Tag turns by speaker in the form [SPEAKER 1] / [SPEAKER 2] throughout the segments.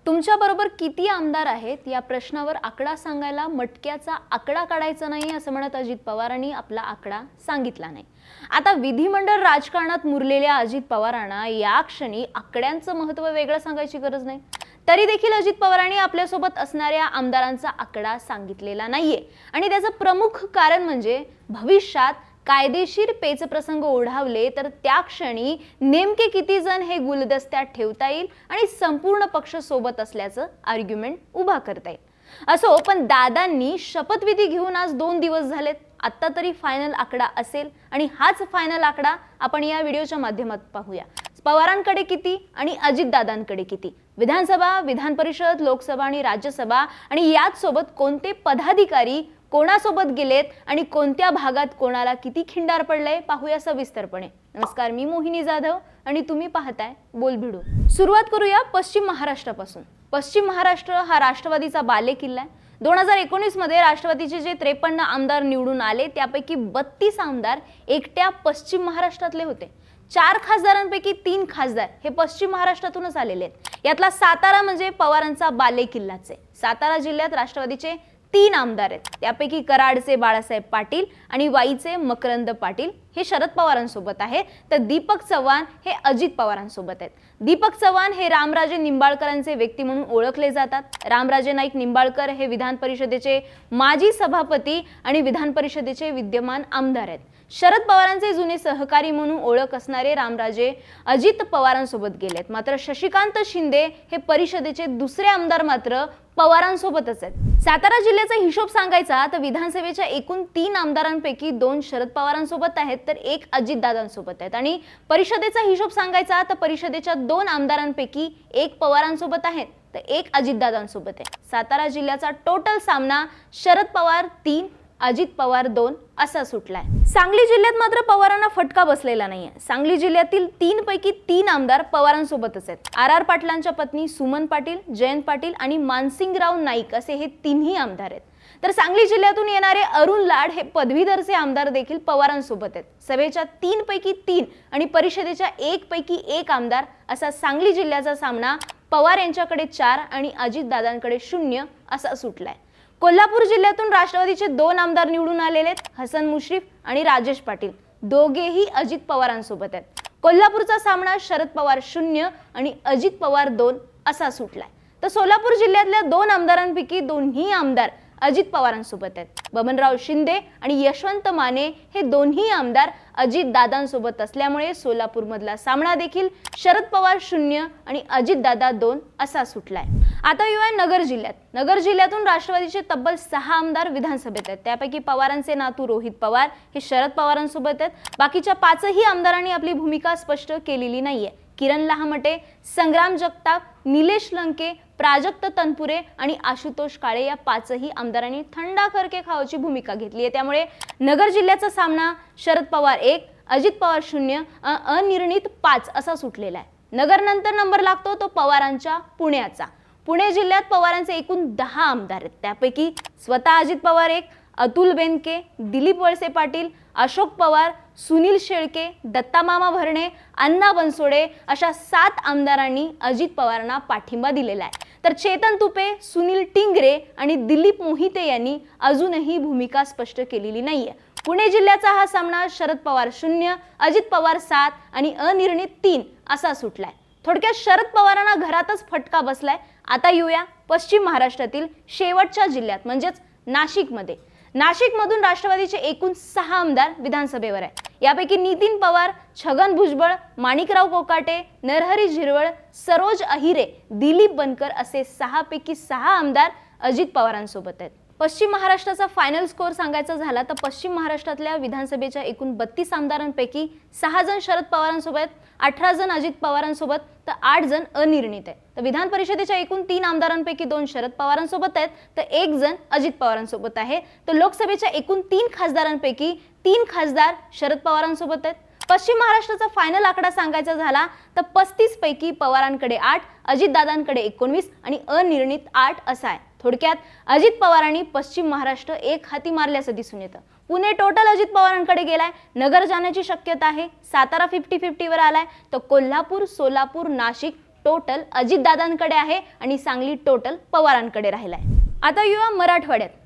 [SPEAKER 1] तुमच्या बरोबर किती आमदार आहेत या प्रश्नावर आकडा सांगायला मटक्याचा आकडा काढायचा नाही असं म्हणत अजित पवारांनी आपला आकडा सांगितला नाही। आता विधिमंडळ राजकारणात मुरलेल्या अजित पवारांना या क्षणी आकड्यांचं महत्त्व वेगळं सांगायची गरज नाही। तरी देखील अजित पवारांनी आपल्यासोबत असणाऱ्या आमदारांचा आकडा सांगितलेला नाहीये आणि त्याचं प्रमुख कारण म्हणजे भविष्यात कायदेशीर पेचप्रसंग ओढावले तर त्या क्षणी नेमके किती जण हे गुलदस्त्यात ठेवता येईल आणि संपूर्ण पक्ष सोबत असल्याचं आर्ग्युमेंट उभा करता येईल। असो, पण दादांनी शपथविधी घेऊन आज 2 दिवस झालेत। आता तरी फायनल आकडा असेल आणि हाच फायनल आकडा आपण या व्हिडिओच्या माध्यमातून पाहूया। पवारांकडे किती आणि अजितदादांकडे किती, विधानसभा, विधान परिषद, लोकसभा आणि राज्यसभा आणि याच सोबत कोणते पदाधिकारी कोणासोबत गेलेत आणि कोणत्या भागात कोणाला किती खिंडार पडलंय पाहूया सविस्तरपणे। नमस्कार, मी मोहिनी जाधव आणि तुम्ही पाहताय बोलभिडू। सुरुवात करूया पश्चिम महाराष्ट्रापासून। पश्चिम महाराष्ट्र हा राष्ट्रवादीचा बालेकिल्ला आहे। 2019 मध्ये राष्ट्रवादीचे जे 53 आमदार निवडून आले त्यापैकी 32 आमदार एकट्या पश्चिम महाराष्ट्रातले होते। 4 खासदारांपैकी 3 खासदार हे पश्चिम महाराष्ट्रातूनच आलेले आहेत। यातला सातारा म्हणजे पवारांचा बालेकिल्लाच आहे। सातारा जिल्ह्यात राष्ट्रवादीचे 3 आमदार आहेत, त्यापैकी कराडचे बाळासाहेब पाटील आणि वाईचे मकरंद पाटील हे शरद पवारांसोबत आहेत, तर दीपक चव्हाण हे अजित पवारांसोबत आहेत। दीपक चव्हाण हे रामराजे निंबाळकरांचे व्यक्ती म्हणून ओळखले जातात। रामराजे नाईक निंबाळकर हे विधान परिषदेचे माजी सभापती आणि विधान परिषदेचे विद्यमान आमदार आहेत। शरद पवारांचे जुने सहकारी म्हणून ओळख असणारे रामराजे अजित पवारांसोबत गेलेत, मात्र शशिकांत शिंदे हे परिषदेचे दुसरे आमदार मात्र पवारांसोबतच आहेत। सातारा जिल्ह्याचा हिशोब सांगायचा तर विधानसभेच्या एकूण 3 आमदारांपैकी 2 शरद पवारांसोबत आहेत तर 1 अजितदादांसोबत आहेत आणि परिषदेचा हिशोब सांगायचा तर परिषदेच्या 2 आमदारांपैकी 1 पवारांसोबत आहेत तर 1 अजितदादांसोबत आहे। सातारा जिल्ह्याचा टोटल सामना शरद पवार 3 अजित पवार 2 असा सुटलाय। सांगली जिल्ह्यात मात्र पवारांना फटका बसलेला नाहीये। सांगली जिल्ह्यातील 3 पैकी 3 आमदार पवारांसोबतच आहेत। आर पाटलांच्या पत्नी सुमन पाटील, जयंत पाटील आणि मानसिंगराव नाईक असे हे 3ही आमदार आहेत। तर सांगली जिल्ह्यातून येणारे अरुण लाड हे पदवीधरचे आमदार देखील पवारांसोबत आहेत। सभेच्या 3 पैकी 3 आणि परिषदेच्या 1 पैकी 1 आमदार असा सांगली जिल्ह्याचा सामना पवार यांच्याकडे 4 आणि अजितदादांकडे 0 असा सुटलाय। कोल्हापूर जिल्ह्यातून राष्ट्रवादीचे 2 आमदार निवडून आलेले आहेत, हसन मुश्रीफ आणि राजेश पाटील, दोघेही अजित पवारांसोबत आहेत। कोल्हापूरचा सामना शरद पवार 0 आणि अजित पवार 2 असा सुटलाय। तर सोलापूर जिल्ह्यातल्या 2 आमदारांपैकी 2ही आमदार अजित पवारांसोबत आहेत। बबनराव शिंदे आणि यशवंत माने हे 2ही आमदार अजित दादांसोबत असल्यामुळे सोलापूर मधला सामना देखील शरद पवार 0 आणि अजित दादा 2 असा सुटलाय। आता येऊया नगर जिल्ह्यात। नगर जिल्ह्यातून राष्ट्रवादीचे तब्बल 6 आमदार विधानसभेत आहेत, त्यापैकी पवारांचे नातू रोहित पवार हे शरद पवारांसोबत आहेत। बाकीच्या 5ही आमदारांनी आपली भूमिका स्पष्ट केलेली नाहीये। किरण लहामटे, संग्राम जगताप, निलेश लंके, प्राजक्त तनपुरे आणि आशुतोष काळे या 5ही आमदारांनी थंडा खरके खावाची भूमिका घेतली आहे। त्यामुळे नगर जिल्ह्याचा सामना शरद पवार 1 अजित पवार 0 अनिर्णित 5 असा सुटलेला आहे। नगर नंतर नंबर लागतो तो पवारांच्या पुण्याचा। पुणे जिल्ह्यात पवारांचे एकूण 10 आमदार आहेत, त्यापैकी स्वतः अजित पवार 1, अतुल बेनके, दिलीप वळसे पाटील, अशोक पवार, सुनील शेळके, दत्तामामा भरणे, अण्णा बनसोडे अशा 7 आमदारांनी अजित पवारांना पाठिंबा दिलेला आहे। तर चेतन तुपे, सुनील टिंगरे आणि दिलीप मोहिते यांनी अजूनही भूमिका स्पष्ट केलेली नाहीये। पुणे जिल्ह्याचा हा सामना शरद पवार 0 अजित पवार 7 आणि अनिर्णित 3 असा सुटलाय। थोडक्यात शरद पवारांना घरातच फटका बसलाय। आता येऊया पश्चिम महाराष्ट्रातील शेवटच्या जिल्ह्यात म्हणजेच नाशिकमध्ये। नाशिकमधून राष्ट्रवादीचे एकूण 6 आमदार विधानसभेवर आहेत। यापैकी नितीन पवार, छगन भुजबळ, माणिकराव कोकाटे, नरहरी झिरवळ, सरोज अहिरे, दिलीप बनकर असे 6 पैकी 6 आमदार अजित पवारांसोबत आहेत। पश्चिम महाराष्ट्राचा फायनल स्कोअर सांगायचा झाला तर पश्चिम महाराष्ट्रातल्या विधानसभेच्या एकूण 32 आमदारांपैकी 6 जण शरद पवारांसोबत, 18 जण अजित पवारांसोबत तर 8 जण अनिर्णित आहेत। तर विधान परिषदेच्या एकूण 3 आमदारांपैकी 2 शरद पवारांसोबत आहेत तर 1 जण अजित पवारांसोबत आहे। तर लोकसभेच्या एकूण 3 खासदारांपैकी 3 खासदार शरद पवारांसोबत आहेत। पश्चिम महाराष्ट्राचा फायनल आकडा सांगायचा झाला तर 35 पैकी पवारांकडे 8, अजितदादांकडे 19 आणि अनिर्णित 8 असा आहे। थोडक्यात अजित पवारांनी पश्चिम महाराष्ट्र एक हाती मारल्याचं दिसून येतं। पुणे टोटल अजित पवारांकडे गेलाय, नगर जाण्याची शक्यता आहे, सातारा 50-50 वर आलाय, तर कोल्हापूर, सोलापूर, नाशिक टोटल अजितदादांकडे आहे आणि सांगली टोटल पवारांकडे राहिलाय। आता येऊया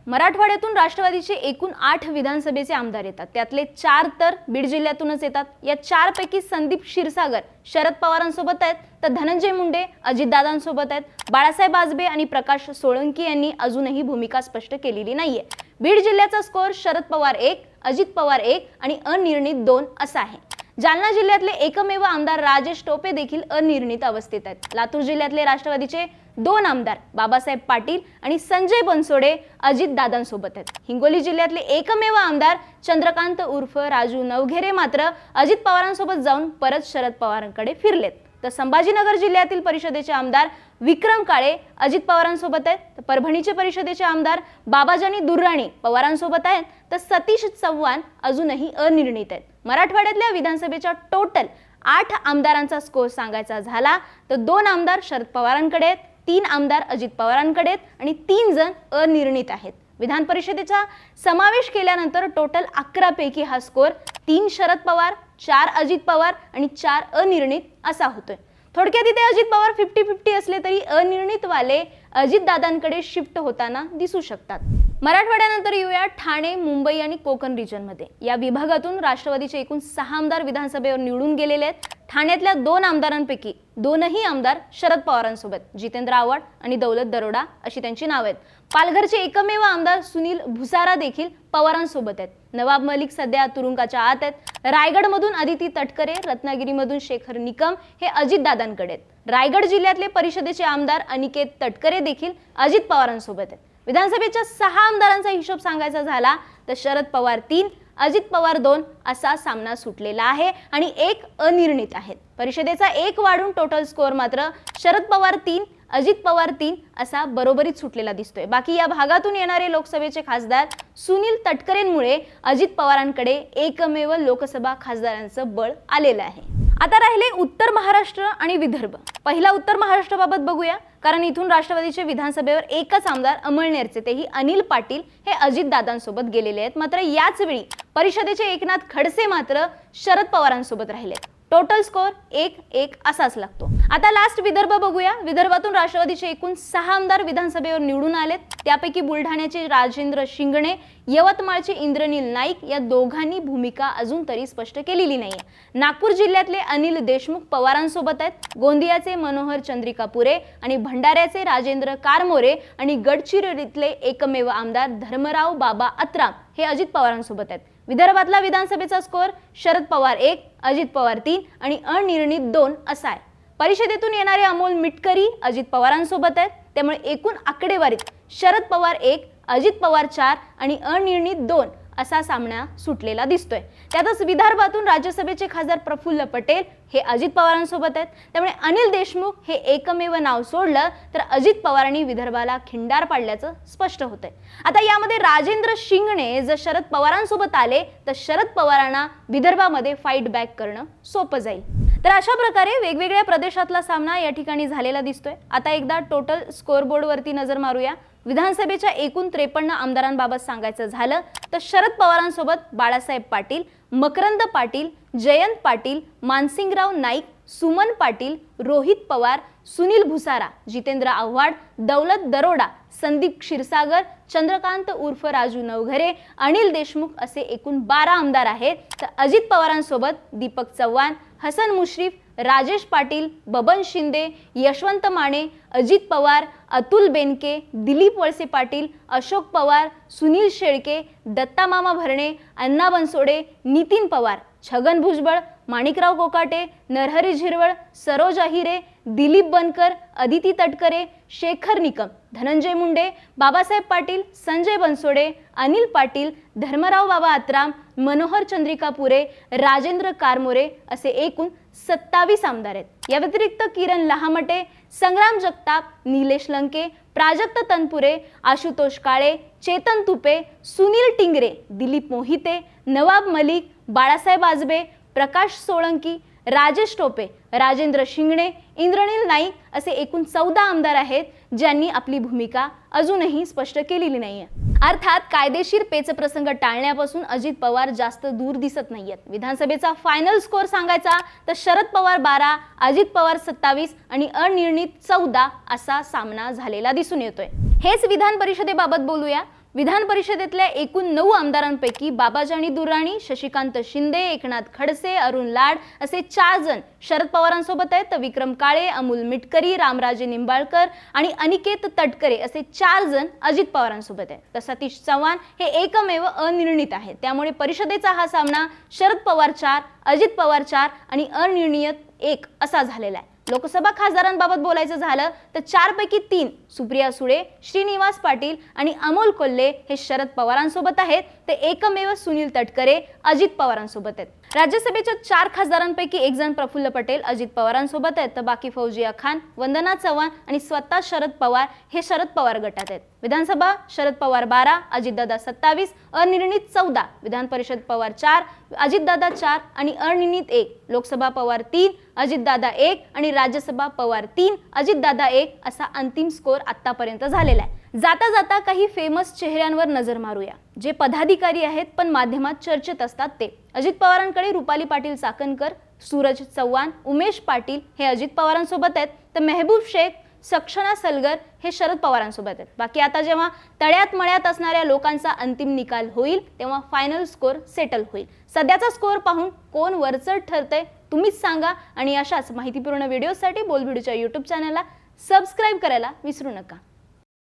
[SPEAKER 1] मराठवाड्यातून राष्ट्रवादीचे एकूण 8 विधानसभेचे आमदार येतात, त्यातले 4 तर बीड जिल्ह्यातूनच येतात। या 4 पैकी संदीप क्षीरसागर शरद पवारांसोबत आहेत, तर धनंजय मुंडे अजितदादांसोबत आहेत। बाळासाहेब आजबे आणि प्रकाश सोळंकी यांनी अजूनही भूमिका स्पष्ट केलेली नाहीये। बीड जिल्ह्याचा स्कोअर शरद पवार 1, अजित पवार 1 आणि अनिर्णित 2 असा आहे। जालना जिल्ह्यातले एकमेव आमदार राजेश टोपे देखील अनिर्णित अवस्थेत आहेत। लातूर जिल्ह्यातले राष्ट्रवादीचे 2 आमदार बाबासाहेब पाटील आणि संजय बनसोडे अजितदादांसोबत आहेत। हिंगोली जिल्ह्यातले एकमेव आमदार चंद्रकांत उर्फ राजू नवघेरे मात्र अजित पवारांसोबत जाऊन परत शरद पवारांकडे फिरलेत। तर संभाजीनगर जिल्ह्यातील परिषदेचे आमदार विक्रम काळे अजित पवारांसोबत आहेत, तर परभणीचे परिषदेचे आमदार बाबाजानी दुर्राणी पवारांसोबत आहेत, तर सतीश चव्हाण अजूनही अनिर्णित आहेत। मराठवाड्यातल्या विधानसभेच्या टोटल 8 आमदारांचा स्कोर सांगायचा झाला तर 2 आमदार शरद पवारांकडे आहेत, 3 आमदार अजित पवारांकडे आहेत आणि 3 जण अनिर्णित आहेत। विधान परिषदेचा समावेश केल्यानंतर टोटल 11 पैकी हा स्कोर 3 शरद पवार, 4 अजित पवार आणि 4 अनिर्णित असा होतोय। थोडक्यात इथे अजित पवार 50-50 असले तरी अनिर्णित वाले अजितदादांकडे शिफ्ट होताना दिसू शकतात। मराठवाड्यानंतर येऊया ठाणे, मुंबई आणि कोकण रिजन मध्ये। या विभागातून राष्ट्रवादीचे एकूण 6 आमदार विधानसभेवर निवडून गेलेले आहेत। ठाण्यातल्या 2 आमदारांपैकी 2ही आमदार शरद पवारांसोबत, जितेंद्र आव्हाड आणि दौलत दरोडा अशी त्यांची नावे आहेत। पालघरचे एकमेव आमदार सुनील भुसारा देखील पवारांसोबत आहेत। नवाब मलिक सध्या तुरुंगाच्या आत आहेत। रायगडमधून अदिती तटकरे, रत्नागिरीमधून शेखर निकम हे अजितदादांकडे आहेत। रायगड जिल्ह्यातले परिषदेचे आमदार अनिकेत तटकरे देखील अजित पवारांसोबत आहेत। विधानसभेच्या 6 आमदारांचा हिशोब सांगायचा झाला तर शरद पवार 3, अजित पवार 2 असा सामना सुटलेला आहे आणि 1 अनिर्णित आहेत। परिषदेचा 1 वाढून टोटल स्कोअर मात्र शरद पवार 3, अजित पवार 3 असा बरोबरीत सुटलेला दिसतोय। बाकी या भागातून येणारे लोकसभेचे खासदार सुनील तटकरेंमुळे अजित पवारांकडे एकमेव लोकसभा खासदारांचं बळ आलेलं आहे। आता राहिले उत्तर महाराष्ट्र आणि विदर्भ। पहिला उत्तर महाराष्ट्राबाबत बघूया, कारण इथून राष्ट्रवादीचे विधानसभेवर एकच आमदार अमळनेरचे तेही अनिल पाटील हे अजितदादांसोबत गेलेले आहेत। मात्र याच वेळी परिषदेचे एकनाथ खडसे मात्र शरद पवारांसोबत राहिलेत। टोटल स्कोअर 1-1 असाच लागतो। आता लास्ट विदर्भ बघूया। विदर्भातून राष्ट्रवादीचे एकूण 6 आमदार विधानसभेवर निवडून आलेत, त्यापैकी बुलढाण्याचे राजेंद्र शिंगणे, यवतमाळचे इंद्रनील नाईक या दोघांनी भूमिका अजून तरी स्पष्ट केलेली नाहीये। नागपूर जिल्ह्यातले अनिल देशमुख पवारांसोबत आहेत, गोंदियाचे मनोहर चंद्रिकापुरे आणि भंडाऱ्याचे राजेंद्र कारमोरे आणि गडचिरोलीतले एकमेव आमदार धर्मराव बाबा अत्राम हे अजित पवारांसोबत आहेत। विदर्भातला विधानसभेचा स्कोअर शरद पवार 1, अजित पवार 3 आणि अनिर्णित 2 असा आहे। परिषदेतून येणारे अमोल मिटकरी अजित पवारांसोबत आहेत, त्यामुळे एकूण आकडेवारीत शरद पवार 1, अजित पवार 4 आणि अनिर्णित 2 असा सामना सुटलेला दिसतोय। त्यातच विदर्भातून राज्यसभेचे खासदार प्रफुल्ल पटेल हे अजित पवारांसोबत आहेत, त्यामुळे अनिल देशमुख हे एकमेव नाव सोडलं तर अजित पवारांनी विदर्भाला खिंडार पाडल्याचं स्पष्ट होतंय। आता यामध्ये राजेंद्र शिंगणे जर शरद पवारांसोबत आले तर शरद पवारांना विदर्भामध्ये फाईट बॅक करणं सोपं जाईल। तर अशा प्रकारे वेगवेगळ्या प्रदेशातला सामना या ठिकाणी झालेला दिसतोय। आता एकदा टोटल स्कोअरबोर्ड वरती नजर मारूया। विधानसभेच्या एकूण 53 आमदारांबाबत सांगायचं झालं तर शरद पवारांसोबत बाळासाहेब पाटील, मकरंद पाटील, जयंत पाटील, मानसिंगराव नाईक, सुमन पाटील, रोहित पवार, सुनील भुसारा, जितेंद्र आव्हाड, दौलत दरोडा, संदीप क्षीरसागर, चंद्रकांत उर्फ राजू नवघरे, अनिल देशमुख असे एकूण 12 आमदार आहेत। तर अजित पवारांसोबत दीपक चव्हाण, हसन मुश्रीफ, राजेश पाटील, बबन शिंदे, यशवंत माने, अजित पवार, अतुल बेनके, दिलीप वळसे पाटील, अशोक पवार, सुनील शेळके, दत्ता मामा भरणे, अण्णा बनसोडे, नितीन पवार, छगन भुजबळ, माणिकराव कोकाटे, नरहरी झिरवळ, सरोज अहिरे, दिलीप बनकर, अदिती तटकरे, शेखर निकम, धनंजय मुंडे, बाबासाहेब पाटील, संजय बनसोडे, अनिल पाटील, धर्मराव बाबा अत्राम, मनोहर चंद्रिकापुरे, राजेंद्र कारमोरे असे एकूण 27 आमदार आहेत। या व्यतिरिक्त किरण लहामटे, संग्राम जगताप, निलेश लंके, प्राजक्त तनपुरे, आशुतोष काळे, चेतन तुपे, सुनील टिंगरे, दिलीप मोहिते, नवाब मलिक, बाळासाहेब आजबे, प्रकाश सोळंकी, राजेश टोपे, राजेंद्र शिंगणे, इंद्रनील नाईक असे एकूण 14 आमदार आहेत ज्यांनी आपली भूमिका अजूनही स्पष्ट केलेली नाहीये। अर्थात कायदेशीर पेचप्रसंग टाळण्यापासून अजित पवार जास्त दूर दिसत नाहीयेत. विधानसभेचा फायनल स्कोअर सांगायचा तर शरद पवार 12, अजित पवार 27 आणि अनिर्णित 14 असा सामना झालेला दिसून येतोय. हेच विधान परिषदेबाबत बोलूया. विधान परिषदेतल्या एकूण 9 आमदारांपैकी बाबाजानी दुर्राणी, शशिकांत शिंदे, एकनाथ खडसे, अरुण लाड असे 4 जण शरद पवारांसोबत आहेत, तर विक्रम काळे, अमोल मिटकरी, रामराजे निंबाळकर आणि अनिकेत तटकरे असे 4 जण अजित पवारांसोबत आहेत. तर सतीश चव्हाण हे एकमेव अनिर्णित आहेत. त्यामुळे परिषदेचा हा सामना शरद पवार 4, अजित पवार 4 आणि अनिर्णित 1 असा झालेला आहे. लोकसभा खासदारांबाबत बोलायचं झालं तर 4 पैकी 3 सुप्रिया सुळे, श्रीनिवास पाटील आणि अमोल कोल्हे हे शरद पवारांसोबत आहेत, ते एकमेव सुनील तटकरे अजित पवारांसोबत आहेत. राज्यसभेच्या 4 खासदारांपैकी एक जण प्रफुल्ल पटेल अजित पवारांसोबत आहेत, तर बाकी फौजिया खान, वंदना चव्हाण आणि स्वतः शरद पवार हे शरद पवार गटात आहेत. विधानसभा शरद पवार 12, अजितदादा 27, अनिर्णित 14, विधान परिषद पवार 4, अजितदादा 4 आणि अनिर्णित 1, लोकसभा पवार 3, अजितदादा 1 आणि राज्यसभा पवार 3, अजितदादा 1 असा अंतिम स्कोअर आतापर्यंत झालेला आहे. जाता जाता काही फेमस चेहऱ्यांवर नजर मारूया, जे पदाधिकारी आहेत पण माध्यमात चर्चेत असतात. ते अजित पवारांकडे रुपाली पाटील चाकणकर, सूरज चव्हाण, उमेश पाटील हे अजित पवारांसोबत आहेत, तर मेहबूब शेख, सक्षणा सलगर हे शरद पवारांसोबत आहेत. बाकी आता जेव्हा तळ्यात मळ्यात असणाऱ्या लोकांचा अंतिम निकाल होईल तेव्हा फायनल स्कोअर सेटल होईल. सध्याचा स्कोअर पाहून कोण वरचढ ठरतंय तुम्हीच सांगा. आणि अशाच माहितीपूर्ण व्हिडिओसाठी बोलबिडूच्या YouTube चॅनलला सबस्क्राईब करायला विसरू नका.